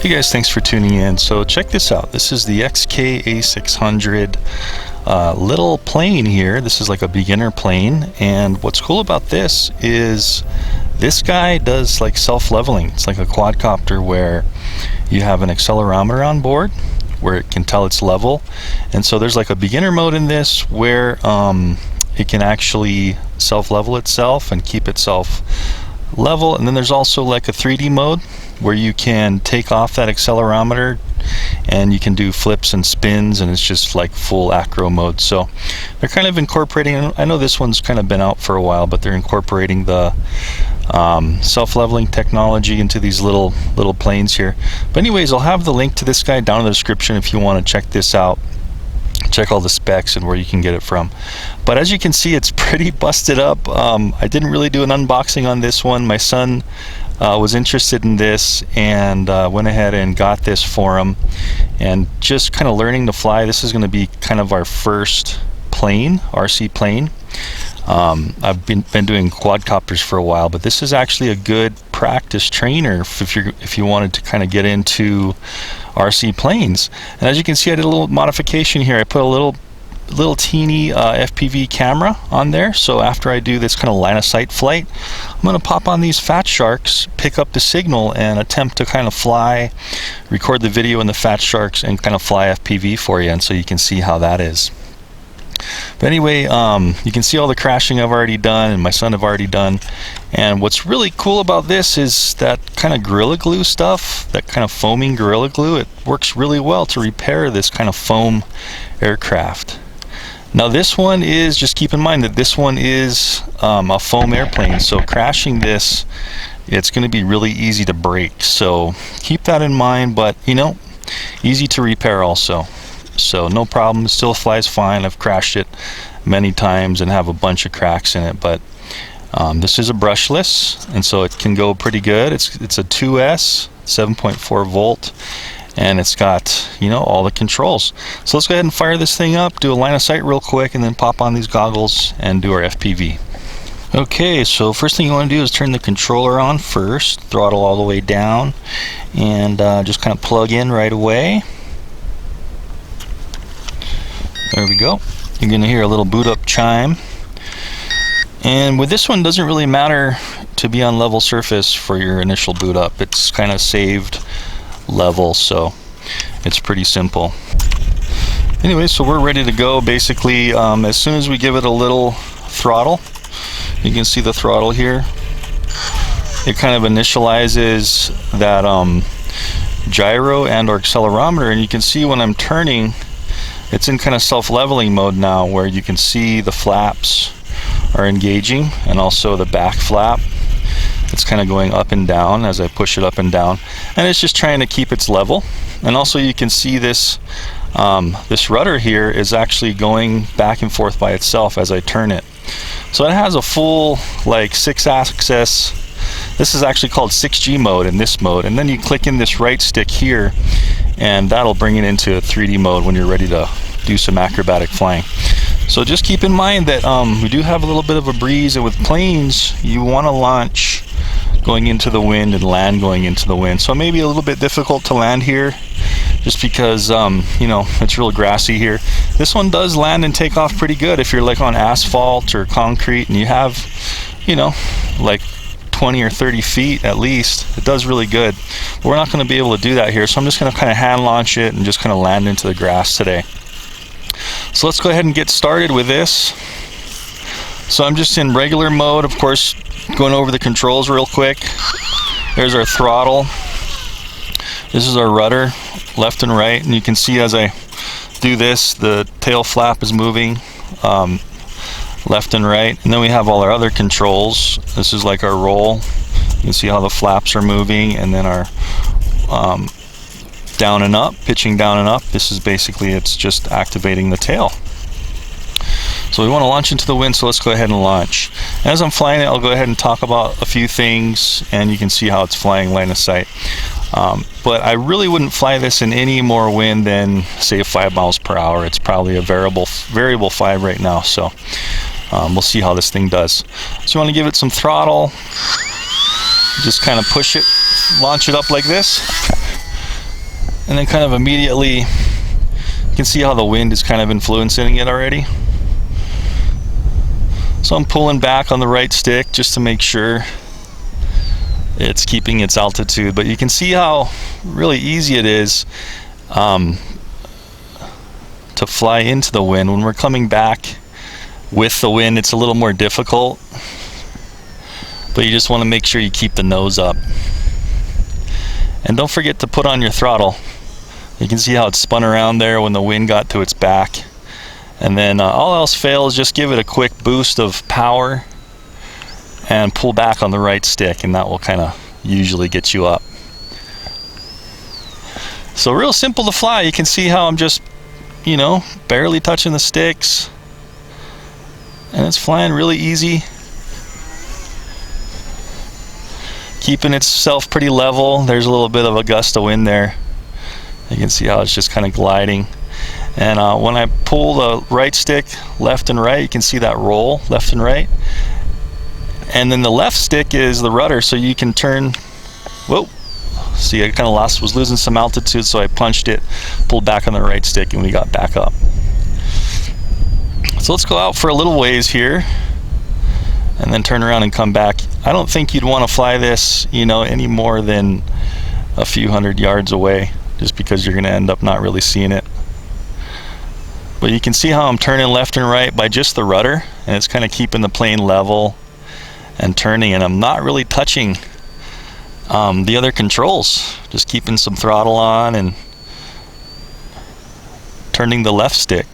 Hey guys, thanks for tuning in. So check this out. This is the XK A600 little plane here. This is like a beginner plane, and what's cool about this is this guy does like self-leveling. It's like a quadcopter where you have an accelerometer on board where it can tell its level, and so there's like a beginner mode in this where it can actually self-level itself and keep itself level, and then there's also like a 3D mode where you can take off that accelerometer and you can do flips and spins, and it's just like full acro mode. So they're kind of incorporating, I know this one's kind of been out for a while, but they're incorporating the self-leveling technology into these little planes here. But anyways, I'll have the link to this guy down in the description if you want to check this out, check all the specs and where you can get it from. But as you can see, it's pretty busted up. I didn't really do an unboxing on this one. My son was interested in this and went ahead and got this for him, and just kind of learning to fly. This is going to be kind of our first plane, RC plane. I've been doing quadcopters for a while, but this is actually a good practice trainer if you wanted to kind of get into RC planes. And as you can see, I did a little modification here. I put a little teeny FPV camera on there, so after I do this kind of line of sight flight, I'm going to pop on these fat sharks, pick up the signal, and attempt to kind of fly, record the video in the fat sharks, and kind of fly FPV for you, and so you can see how that is. But anyway, you can see all the crashing I've already done and my son have already done. And what's really cool about this is that kind of Gorilla Glue stuff, that kind of foaming Gorilla Glue. It works really well to repair this kind of foam aircraft. Now this one is, just keep in mind that this one is a foam airplane, so crashing this, it's going to be really easy to break. So keep that in mind, but you know, easy to repair also. So no problem, it still flies fine. I've crashed it many times and have a bunch of cracks in it, but this is a brushless, and so it can go pretty good. It's a 2S 7.4 volt, and it's got, you know, all the controls. So let's go ahead and fire this thing up, do a line of sight real quick, and then pop on these goggles and do our FPV. Okay, so first thing you want to do is turn the controller on first, throttle all the way down, and just kind of plug in right away. There we go. You're going to hear a little boot up chime. And with this one, it doesn't really matter to be on level surface for your initial boot up. It's kind of saved level, so it's pretty simple. Anyway, so we're ready to go. Basically, as soon as we give it a little throttle, you can see the throttle here. It kind of initializes that gyro and or accelerometer, and you can see when I'm turning, it's in kind of self-leveling mode now, where you can see the flaps are engaging, and also the back flap. It's kind of going up and down as I push it up and down, and it's just trying to keep its level. And also you can see this this rudder here is actually going back and forth by itself as I turn it. So it has a full like 6-axis. This is actually called 6G mode in this mode, and then you click in this right stick here, and that'll bring it into 3D mode when you're ready to do some acrobatic flying. So just keep in mind that we do have a little bit of a breeze, and with planes you want to launch going into the wind and land going into the wind. So it may be a little bit difficult to land here just because you know, it's real grassy here. This one does land and take off pretty good if you're like on asphalt or concrete and you have, you know, like 20 or 30 feet at least. It does really good, but we're not going to be able to do that here, so I'm just going to kind of hand launch it and just kind of land into the grass today. So let's go ahead and get started with this. So I'm just in regular mode, of course, going over the controls real quick. There's our throttle, this is our rudder, left and right, and you can see as I do this, the tail flap is moving left and right, and then we have all our other controls. This is like our roll. You can see how the flaps are moving, and then our down and up, pitching down and up. This is basically, it's just activating the tail. So we want to launch into the wind, so let's go ahead and launch. And as I'm flying it, I'll go ahead and talk about a few things, and you can see how it's flying line of sight. But I really wouldn't fly this in any more wind than say 5 miles per hour. It's probably a variable 5 right now, so we'll see how this thing does. So you want to give it some throttle, just kind of push it, launch it up like this. and then kind of immediately you can see how the wind is kind of influencing it already. So I'm pulling back on the right stick just to make sure it's keeping its altitude, but you can see how really easy it is to fly into the wind. When we're coming back with the wind, it's a little more difficult, but you just want to make sure you keep the nose up. And don't forget to put on your throttle. You can see how it spun around there when the wind got to its back. And then all else fails, just give it a quick boost of power and pull back on the right stick, and that will kind of usually get you up. So real simple to fly. You can see how I'm just, you know, barely touching the sticks, and it's flying really easy, keeping itself pretty level. There's a little bit of a gust of wind there. You can see how it's just kind of gliding. And when I pull the right stick left and right, you can see that roll left and right. And then the left stick is the rudder, so you can turn. Whoa! See, I kind of was losing some altitude, so I punched it, pulled back on the right stick, and we got back up. So let's go out for a little ways here, and then turn around and come back. I don't think you'd want to fly this, you know, any more than a few hundred yards away, just because you're going to end up not really seeing it. But you can see how I'm turning left and right by just the rudder, and it's kind of keeping the plane level and turning, and I'm not really touching the other controls, just keeping some throttle on and turning the left stick.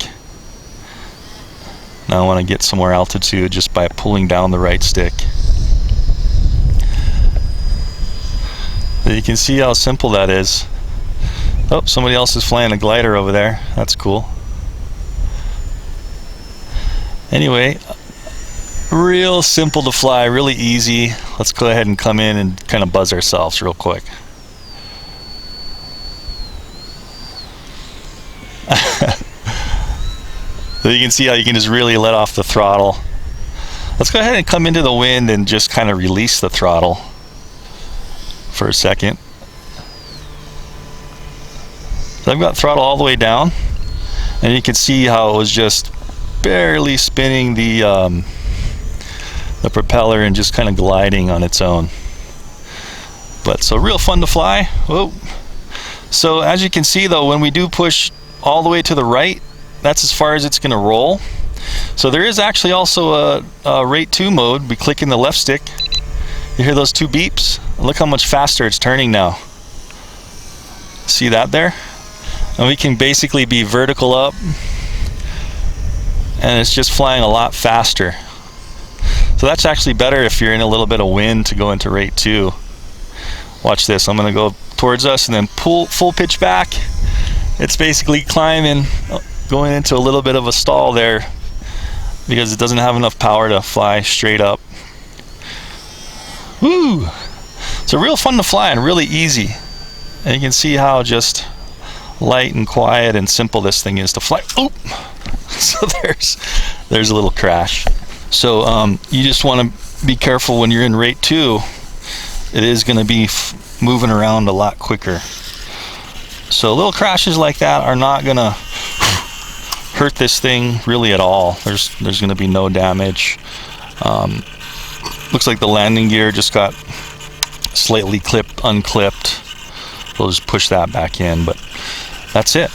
Now I want to get some more altitude just by pulling down the right stick. But you can see how simple that is. Oh, somebody else is flying a glider over there. That's cool. Anyway, real simple to fly, really easy. Let's go ahead and come in and kind of buzz ourselves real quick. So you can see how you can just really let off the throttle. Let's go ahead and come into the wind and just kind of release the throttle for a second. So I've got throttle all the way down, and you can see how it was just barely spinning the propeller and just kind of gliding on its own. But so real fun to fly. Whoa. So as you can see though, when we do push all the way to the right, that's as far as it's going to roll. So there is actually also a rate 2 mode. We click in the left stick, you hear those 2 beeps. Look how much faster it's turning now. See that there? And we can basically be vertical up, and it's just flying a lot faster. So that's actually better if you're in a little bit of wind to go into rate 2. Watch this. I'm going to go towards us and then pull full pitch back. It's basically climbing, going into a little bit of a stall there because it doesn't have enough power to fly straight up. Woo! So real fun to fly and really easy. And you can see how just light and quiet and simple this thing is to fly. Oop! So there's a little crash. So you just want to be careful when you're in rate 2. It is going to be moving around a lot quicker. So little crashes like that are not going to hurt this thing really at all. There's going to be no damage. Looks like the landing gear just got slightly unclipped. We'll just push that back in, but that's it.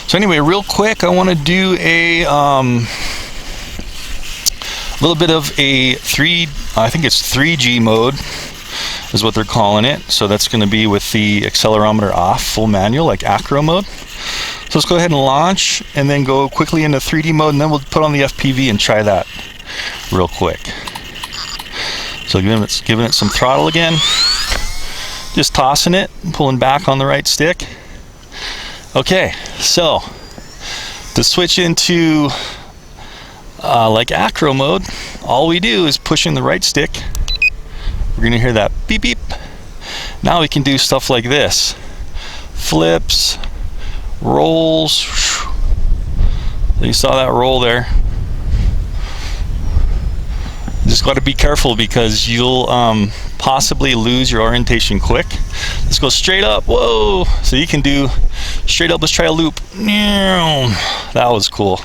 So anyway, real quick, I want to do a little bit of a I think it's 3G mode is what they're calling it. So that's going to be with the accelerometer off, full manual, like acro mode. So let's go ahead and launch and then go quickly into 3D mode, and then we'll put on the FPV and try that real quick. So giving it some throttle again, just tossing it, pulling back on the right stick. Okay, so to switch into like acro mode, all we do is pushing the right stick. We're gonna hear that beep beep. Now we can do stuff like this: flips, rolls. You saw that roll there. Just got to be careful because you'll possibly lose your orientation quick. Let's go straight up. Whoa! So you can do straight up. Let's try a loop. That was cool.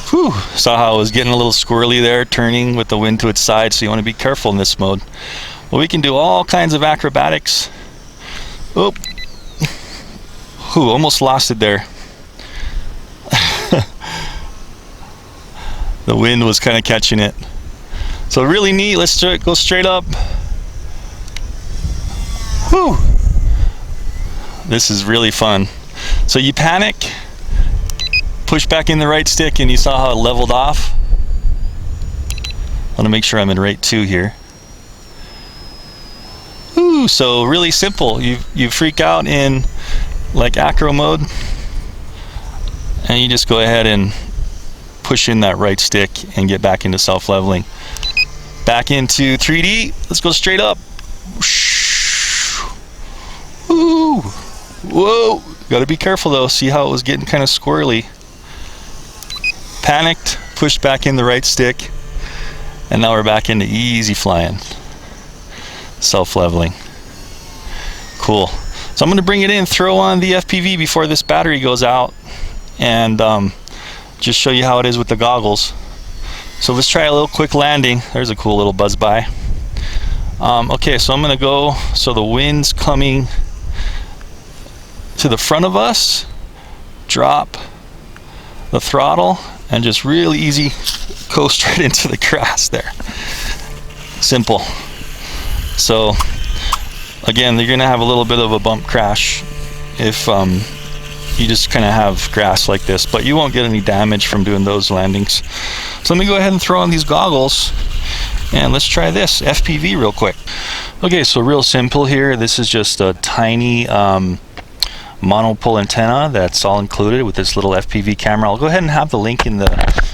Whew. Saw how it was getting a little squirrely there, turning with the wind to its side, so you want to be careful in this mode. Well, we can do all kinds of acrobatics. Oh, almost lost it there. The wind was kind of catching it. So really neat. Let's go straight up. Whew. This is really fun. So you panic, push back in the right stick, and you saw how it leveled off. I want to make sure I'm in right 2 here. Ooh, so really simple. You freak out in like acro mode, and you just go ahead and push in that right stick and get back into self-leveling. Back into 3D. Let's go straight up. Ooh. Whoa. Gotta be careful though. See how it was getting kind of squirrely. Panicked, pushed back in the right stick, and now we're back into easy flying. Self-leveling. Cool. So I'm going to bring it in, throw on the FPV before this battery goes out, and just show you how it is with the goggles. So let's try a little quick landing. There's a cool little buzz by. Okay, so I'm going to go, so the wind's coming to the front of us, drop the throttle, and just really easy coast right into the grass there. Simple. So again, you're gonna have a little bit of a bump crash if you just kind of have grass like this, but you won't get any damage from doing those landings. So let me go ahead and throw on these goggles, and let's try this FPV real quick. Okay, so real simple here. This is just a tiny monopole antenna that's all included with this little FPV camera. I'll go ahead and have the link in the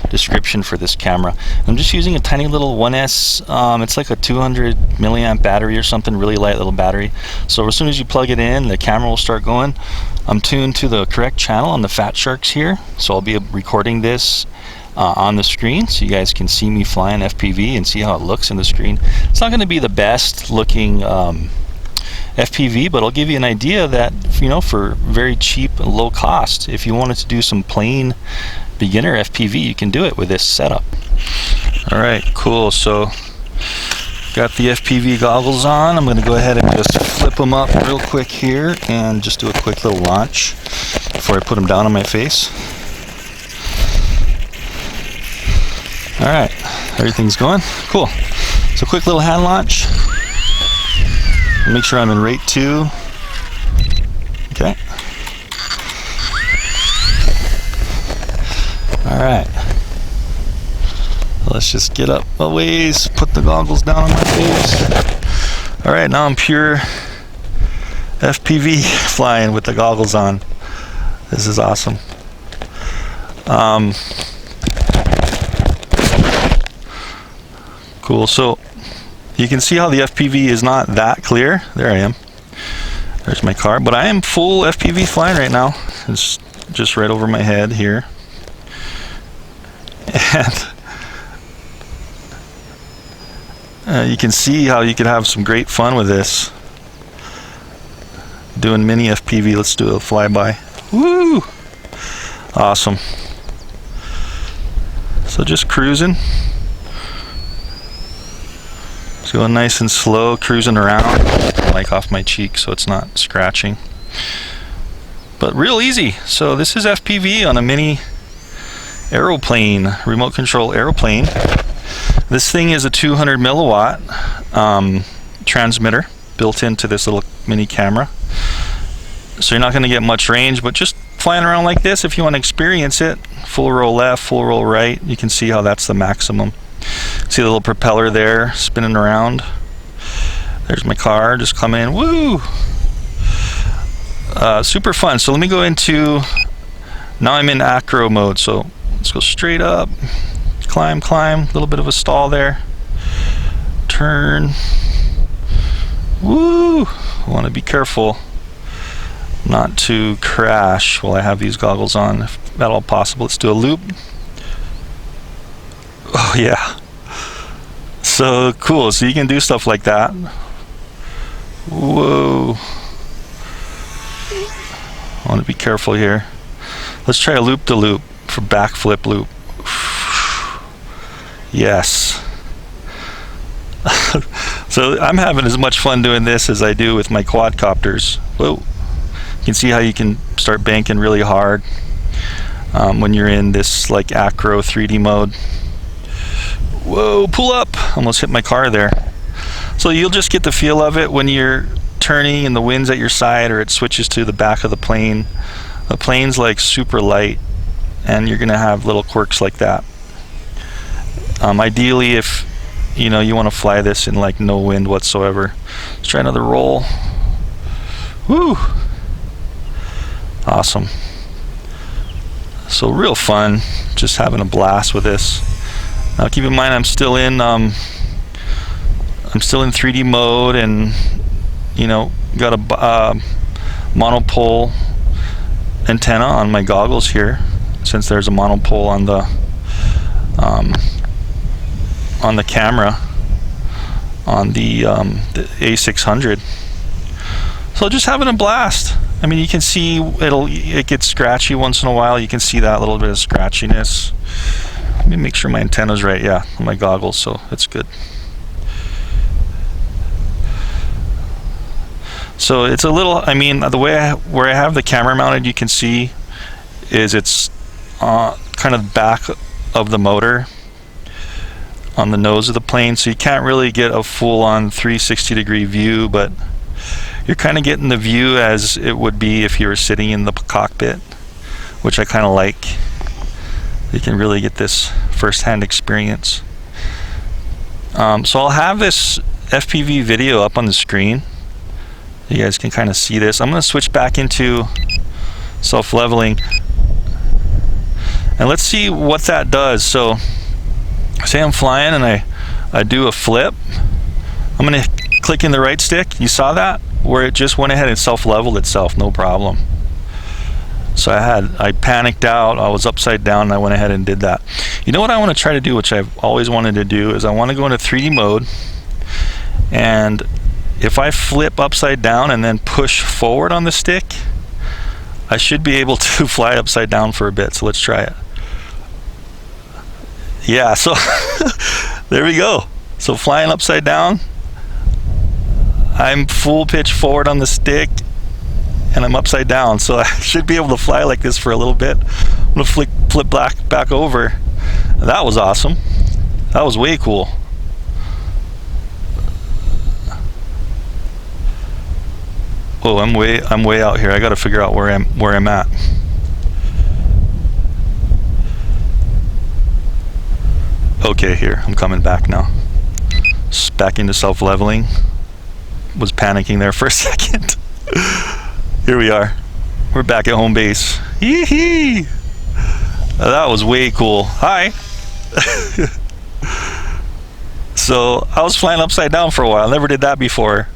description for this camera. I'm just using a tiny little 1S. It's like a 200 milliamp battery or something, really light little battery. So as soon as you plug it in, the camera will start going. I'm tuned to the correct channel on the Fat Sharks here, so I'll be recording this on the screen so you guys can see me flying FPV and see how it looks in the screen. It's not going to be the best looking FPV, but I'll give you an idea that, you know, for very cheap and low cost, if you wanted to do some plain beginner FPV, you can do it with this setup. Alright, cool. So got the FPV goggles on. I'm going to go ahead and just flip them up real quick here and just do a quick little launch before I put them down on my face. Alright, everything's going cool. So quick little hand launch. Make sure I'm in rate 2. Okay. Alright. Let's just get up a ways, put the goggles down on my face. Alright, now I'm pure FPV flying with the goggles on. This is awesome. Cool. So you can see how the FPV is not that clear. There I am. There's my car. But I am full FPV flying right now. It's just right over my head here. And you can see how you could have some great fun with this. Doing mini FPV. Let's do a flyby. Woo! Awesome. So just cruising. Going nice and slow, cruising around, like off my cheek so it's not scratching. But real easy. So this is FPV on a mini aeroplane, remote control aeroplane. This thing is a 200 milliwatt transmitter built into this little mini camera. So you're not going to get much range, but just flying around like this, if you want to experience it, full roll left, full roll right, you can see how that's the maximum. See the little propeller there spinning around. There's my car just coming in. Woo! Super fun. So let me go into, now I'm in acro mode. So let's go straight up, climb, climb. A little bit of a stall there. Turn. Woo! I want to be careful not to crash while I have these goggles on, if at all possible. Let's do a loop. Oh yeah. So cool. So you can do stuff like that Whoa. I want to be careful here. Let's try a loop-de-loop for backflip loop. Yes. So I'm having as much fun doing this as I do with my quadcopters. Whoa. You can see how you can start banking really hard when you're in this like acro 3D mode. Whoa, pull up. Almost hit my car there. So you'll just get the feel of it when you're turning and the wind's at your side, or it switches to the back of the plane. The plane's like super light, and you're gonna have little quirks like that. Ideally, if you know you want to fly this in like no wind whatsoever. Let's try another roll. Woo! Awesome. So real fun, just having a blast with this. Now keep in mind I'm still in 3D mode, and you know, got a monopole antenna on my goggles here, since there's a monopole on the camera on the A600. So just having a blast. I mean, you can see it gets scratchy once in a while. You can see that little bit of scratchiness. Let me make sure my antenna's right. Yeah, on my goggles, so it's good. So it's a little, I mean, the way where I have the camera mounted, you can see is it's kind of back of the motor on the nose of the plane, so you can't really get a full-on 360-degree view, but you're kind of getting the view as it would be if you were sitting in the cockpit, which I kind of like. You can really get this first-hand experience. So I'll have this FPV video up on the screen. You guys can kind of see this. I'm going to switch back into self-leveling, and let's see what that does. So say I'm flying and I do a flip. I'm going to click in the right stick. You saw that? Where it just went ahead and self-leveled itself, no problem. So I panicked out, I was upside down, and I went ahead and did that. You know what I want to try to do, which I've always wanted to do, is I want to go into 3D mode, and if I flip upside down and then push forward on the stick, I should be able to fly upside down for a bit. So let's try it. Yeah, so there we go. So flying upside down, I'm full pitch forward on the stick, and I'm upside down, so I should be able to fly like this for a little bit. I'm gonna flip back over. That was awesome. That was way cool. Oh, I'm way out here. I got to figure out where I'm at. Okay, here I'm coming back now. Back into self-leveling. Was panicking there for a second. Here we are. We're back at home base. Yee-hee! That was way cool. Hi! So I was flying upside down for a while. Never did that before.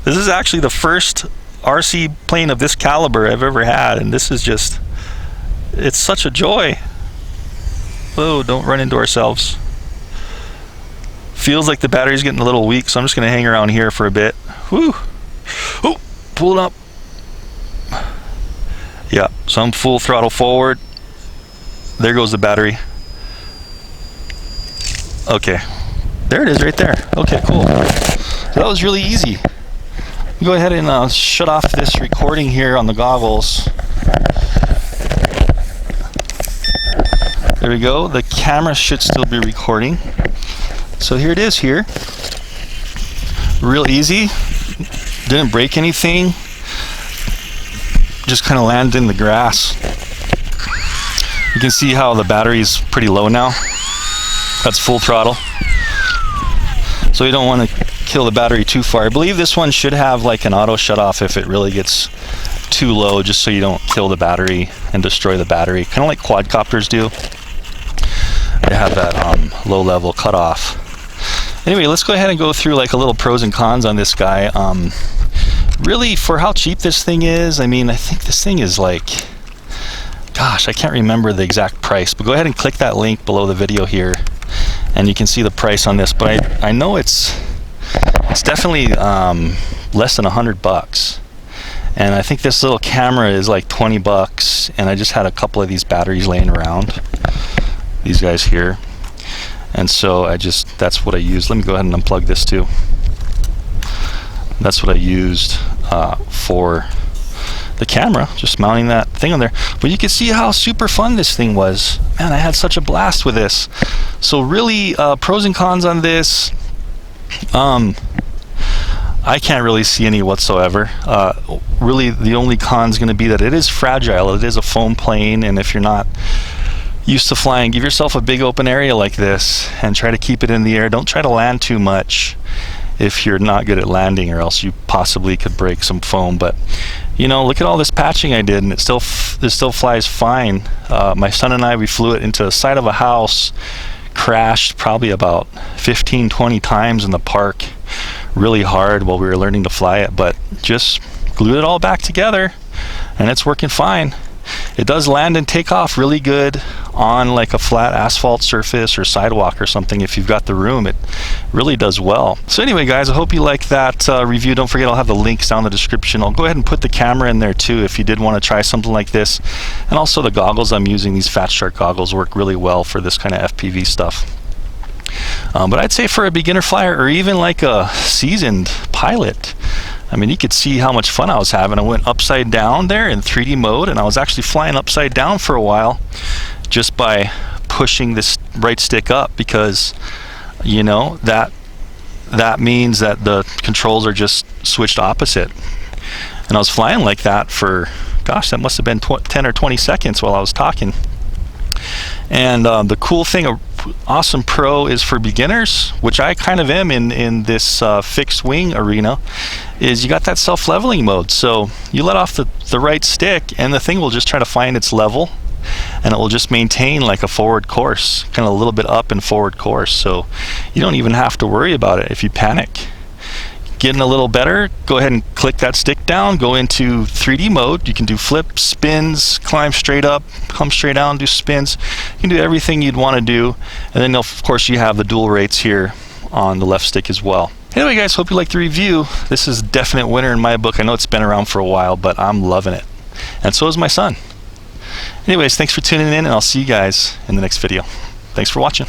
This is actually the first RC plane of this caliber I've ever had, and this is just, it's such a joy. Whoa, don't run into ourselves. Feels like the battery's getting a little weak, so I'm just going to hang around here for a bit. Whoo! Oh, pull it up. Yeah, so I'm full throttle forward. There goes the battery. Okay, there it is right there. Okay, cool. So that was really easy. Go ahead and shut off this recording here on the goggles. There we go. The camera should still be recording. So here it is here. Real easy. Didn't break anything. Just kind of landed in the grass. You can see how the battery's pretty low now. That's full throttle. So you don't want to kill the battery too far. I believe this one should have like an auto shut off if it really gets too low, just so you don't kill the battery and destroy the battery. Kind of like quadcopters do. They have that low level cutoff. Anyway, let's go ahead and go through like a little pros and cons on this guy. Really, for how cheap this thing is, I mean, I think this thing is like, gosh, I can't remember the exact price, but go ahead and click that link below the video here and you can see the price on this. But I know it's It's definitely less than $100. And I think this little camera is like $20, and I just had a couple of these batteries laying around, these guys here, and so that's what I used. Let me go ahead and unplug this too. That's what I used for the camera, just mounting that thing on there. But you can see how super fun this thing was. Man, I had such a blast with this. So really, pros and cons on this. I can't really see any whatsoever. Really, the only con is going to be that it is fragile. It is a foam plane, and if you're not used to flying, give yourself a big open area like this and try to keep it in the air. Don't try to land too much if you're not good at landing, or else you possibly could break some foam. But you know, look at all this patching I did, and it still flies fine. My son and I, we flew it into the side of a house, crashed probably about 15-20 times in the park really hard while we were learning to fly it, but just glued it all back together and it's working fine. It does land and take off really good on like a flat asphalt surface or sidewalk or something. If you've got the room, it really does well. So anyway, guys, I hope you like that review. Don't forget, I'll have the links down in the description. I'll go ahead and put the camera in there too if you did want to try something like this. And also the goggles I'm using, these Fat Shark goggles, work really well for this kind of FPV stuff. But I'd say for a beginner flyer, or even like a seasoned pilot, I mean, you could see how much fun I was having. I went upside down there in 3D mode, and I was actually flying upside down for a while just by pushing this right stick up, because you know that means that the controls are just switched opposite. And I was flying like that for, gosh, that must have been 10 or 20 seconds while I was talking. And the cool thing, awesome pro, is for beginners, which I kind of am in this fixed wing arena, is you got that self-leveling mode. So you let off the right stick and the thing will just try to find its level, and it will just maintain like a forward course, kind of a little bit up and forward course. So you don't even have to worry about it if you panic. Getting a little better, go ahead and click that stick down, go into 3D mode. You can do flips, spins, climb straight up, come straight down, do spins. You can do everything you'd want to do. And then of course you have the dual rates here on the left stick as well. Anyway, guys, hope you liked the review. This is a definite winner in my book. I know it's been around for a while, but I'm loving it. And so is my son. Anyways, thanks for tuning in, and I'll see you guys in the next video. Thanks for watching.